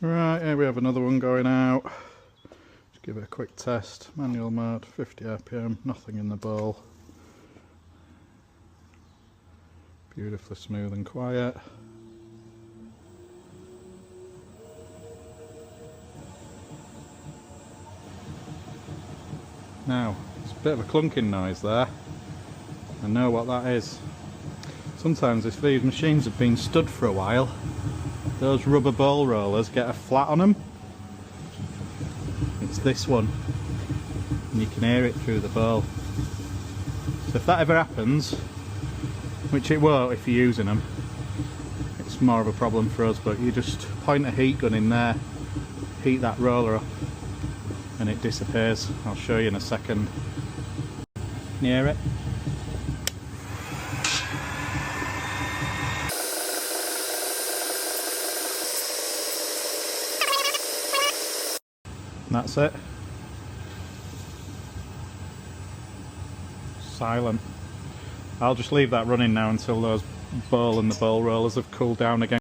Right, here we have another one going out. Just give it a quick test. Manual mode, 50 RPM, nothing in the bowl. Beautifully smooth and quiet. Now, it's a bit of a clunking noise there. I know what that is. Sometimes if these machines have been stood for a while, those rubber bowl rollers get a flat on them. It's this one, and you can hear it through the bowl. So if that ever happens, which it won't if you're using them, it's more of a problem for us, but you just point a heat gun in there, heat that roller up, and it disappears. I'll show you in a second. Can you hear it? And that's it. Silent. I'll just leave that running now until those bowl and the bowl rollers have cooled down again.